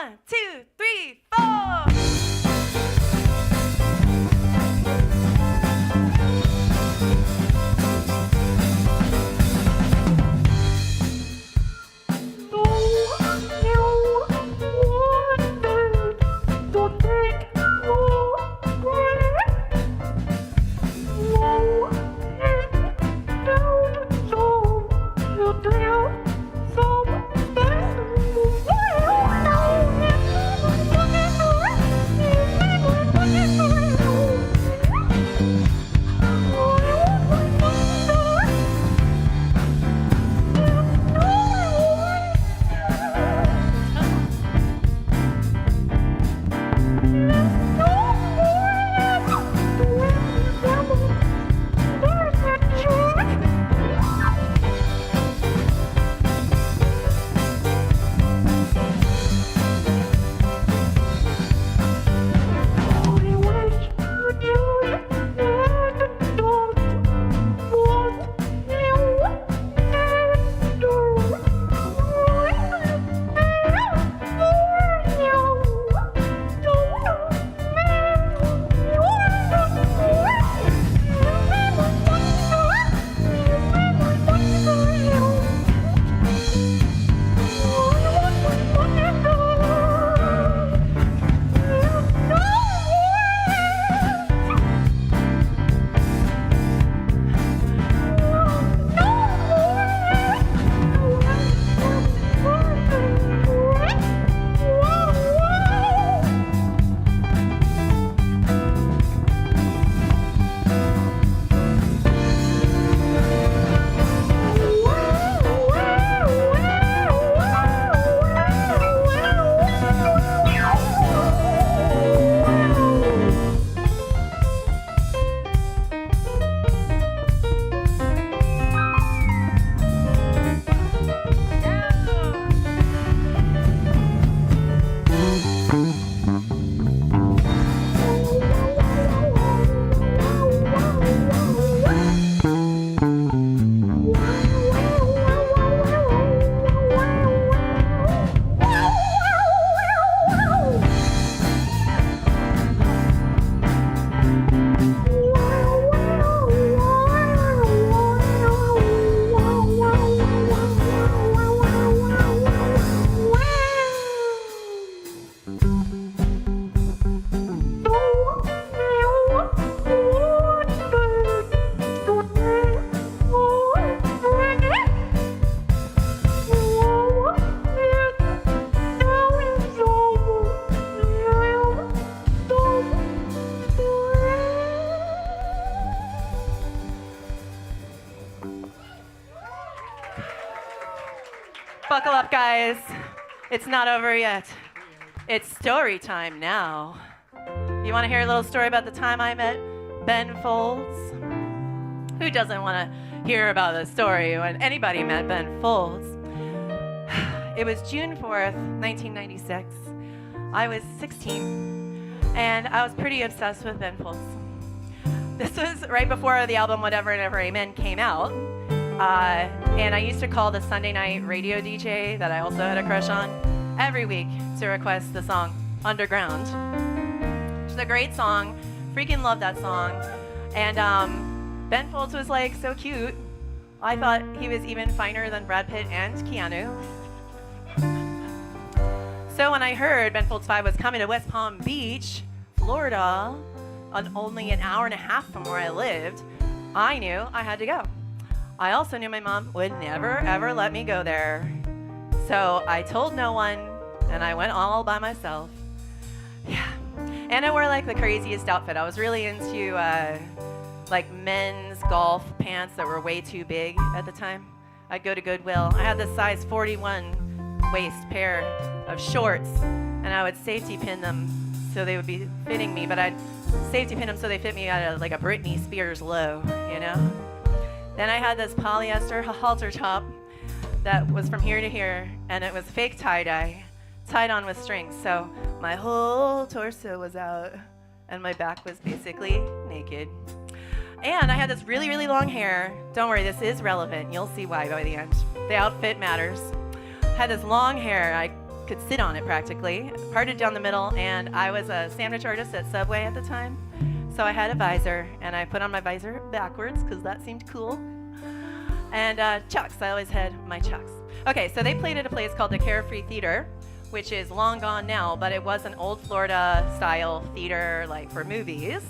1, 2, 3, 4. Buckle up, guys. It's not over yet. It's story time now. You want to hear a little story about the time I met Ben Folds? Who doesn't want to hear about the story when anybody met Ben Folds? It was June 4th, 1996. I was 16, and I was pretty obsessed with Ben Folds. This was right before the album Whatever and Ever Amen came out. And I used to call the Sunday night radio DJ that I also had a crush on every week to request the song Underground. It's a great song. Freaking love that song. And Ben Folds was like so cute. I thought he was even finer than Brad Pitt and Keanu. So when I heard Ben Folds 5 was coming to West Palm Beach, Florida, only an hour and a half from where I lived, I knew I had to go. I also knew my mom would never, ever let me go there. So I told no one, and I went all by myself. Yeah. And I wore like the craziest outfit. I was really into like men's golf pants that were way too big at the time. I'd go to Goodwill. I had this size 41 waist pair of shorts, and I would safety pin them so they would be fitting me, but I'd safety pin them so they fit me at like a Britney Spears low, you know? Then I had this polyester halter top that was from here to here, and it was fake tie-dye, tied on with strings, so my whole torso was out, and my back was basically naked. And I had this really, really long hair. Don't worry, this is relevant. You'll see why by the end. The outfit matters. I had this long hair. I could sit on it practically, parted down the middle, and I was a sandwich artist at Subway at the time. So I had a visor, and I put on my visor backwards because that seemed cool. And Chucks, I always had my Chucks. Okay, so they played at a place called the Carefree Theater, which is long gone now, but it was an old Florida style theater like for movies.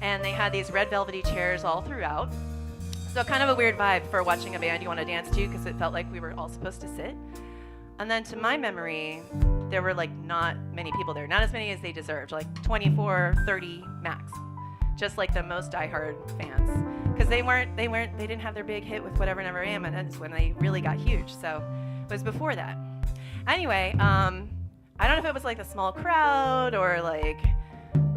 And they had these red velvety chairs all throughout. So kind of a weird vibe for watching a band you want to dance to because it felt like we were all supposed to sit. And then to my memory, there were like not many people there, not as many as they deserved, like 24, 30 max. Just like the most diehard fans. Because they didn't have their big hit with Whatever Never Am, and that's when they really got huge. So it was before that. Anyway, I don't know if it was like a small crowd or like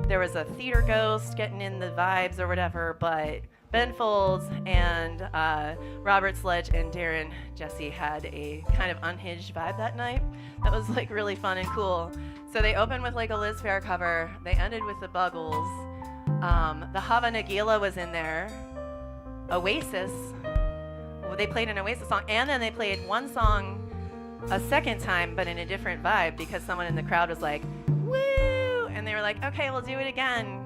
there was a theater ghost getting in the vibes or whatever, but Ben Folds and Robert Sledge and Darren Jesse had a kind of unhinged vibe that night. That was like really fun and cool. So they opened with like a Liz Phair cover. They ended with the Buggles. The Hava Nagila was in there. Oasis. They played an Oasis song, and then they played one song a second time, but in a different vibe because someone in the crowd was like, "Woo!" And they were like, "Okay, we'll do it again."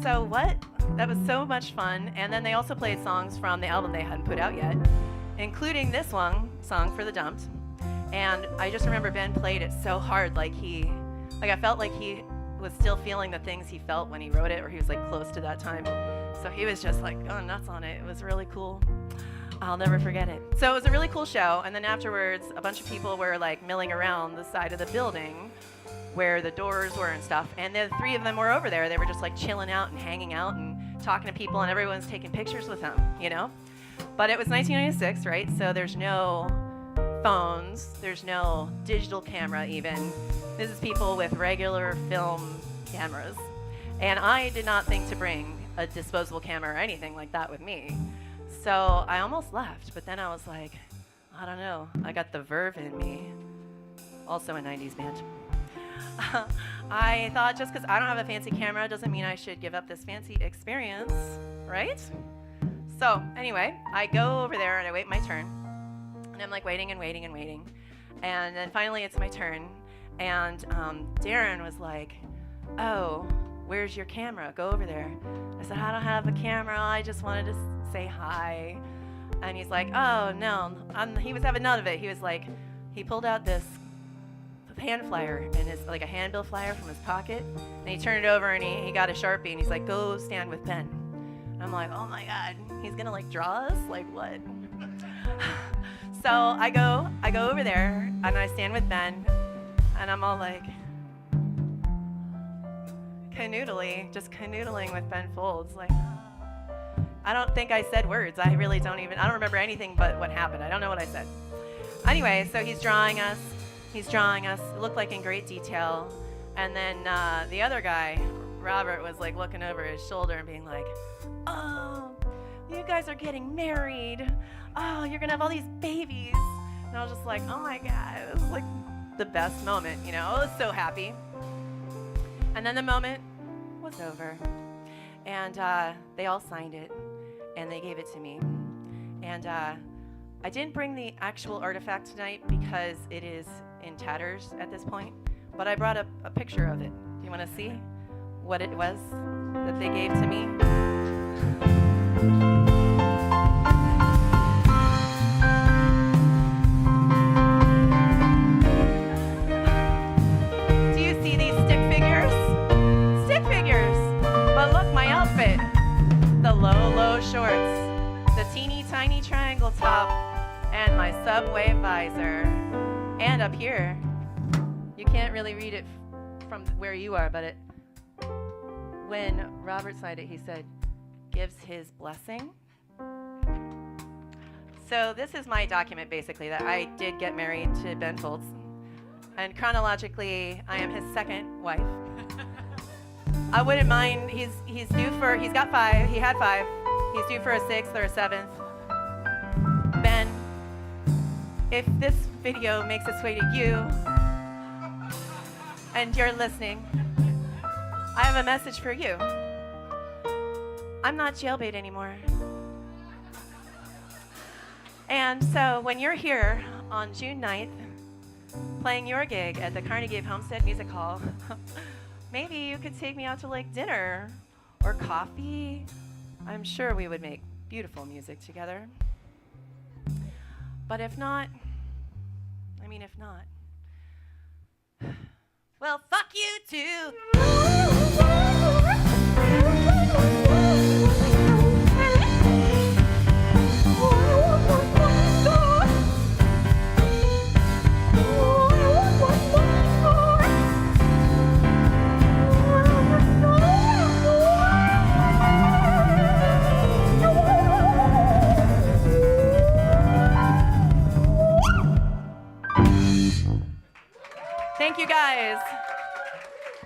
So what? That was so much fun. And then they also played songs from the album they hadn't put out yet, including this one, Song for the Dumped. And I just remember Ben played it so hard, like I felt like he was still feeling the things he felt when he wrote it, or he was like close to that time. So he was just like going nuts on it. It was really cool. I'll never forget it. So it was a really cool show. And then afterwards, a bunch of people were like milling around the side of the building where the doors were and stuff. And the three of them were over there. They were just like chilling out and hanging out and talking to people, and everyone's taking pictures with them, you know? But it was 1996, right? So there's no phones. There's no digital camera even. This is people with regular film cameras. And I did not think to bring a disposable camera or anything like that with me. So I almost left, but then I was like, I don't know. I got the verve in me. Also a 90s band. I thought just because I don't have a fancy camera doesn't mean I should give up this fancy experience, right? So anyway, I go over there and I wait my turn. And I'm like waiting and waiting and waiting. And then finally it's my turn. And Darren was like, "Oh, where's your camera? Go over there." I said, "I don't have a camera. I just wanted to say hi." And he's like, "Oh, no." He was having none of it. He was like, he pulled out this hand flyer, and it's like a handbill flyer from his pocket. And he turned it over and he got a Sharpie and he's like, "Go stand with Ben." And I'm like, oh my God, he's gonna like draw us? Like what? So I go over there and I stand with Ben and I'm all like canoodling with Ben Folds. Like, I don't think I said words. I don't remember anything but what happened. I don't know what I said. Anyway, so he's drawing us. It looked like in great detail. And then the other guy, Robert, was like looking over his shoulder and being like, "Oh, you guys are getting married. Oh, you're gonna have all these babies." And I was just like, oh my God, it was like the best moment, you know? I was so happy. And then the moment was over. And they all signed it and they gave it to me. And I didn't bring the actual artifact tonight because it is in tatters at this point, but I brought up a picture of it. Do you want to see what it was that they gave to me? Do you see these stick figures? Stick figures! But look, my outfit. The low shorts, the teeny tiny triangle top, and my Subway visor. And up here, you can't really read it from where you are, but when Robert signed it, he said, "Gives his blessing." So this is my document, basically, that I did get married to Ben Folds. And chronologically, I am his second wife. I wouldn't mind, he's got 5, he had 5. He's due for a 6th or a 7th. Ben, if this video makes its way to you, and you're listening, I have a message for you. I'm not jailbait anymore. And so when you're here on June 9th, playing your gig at the Carnegie of Homestead Music Hall. Maybe you could take me out to like dinner or coffee. I'm sure we would make beautiful music together. But if not, well, fuck you too.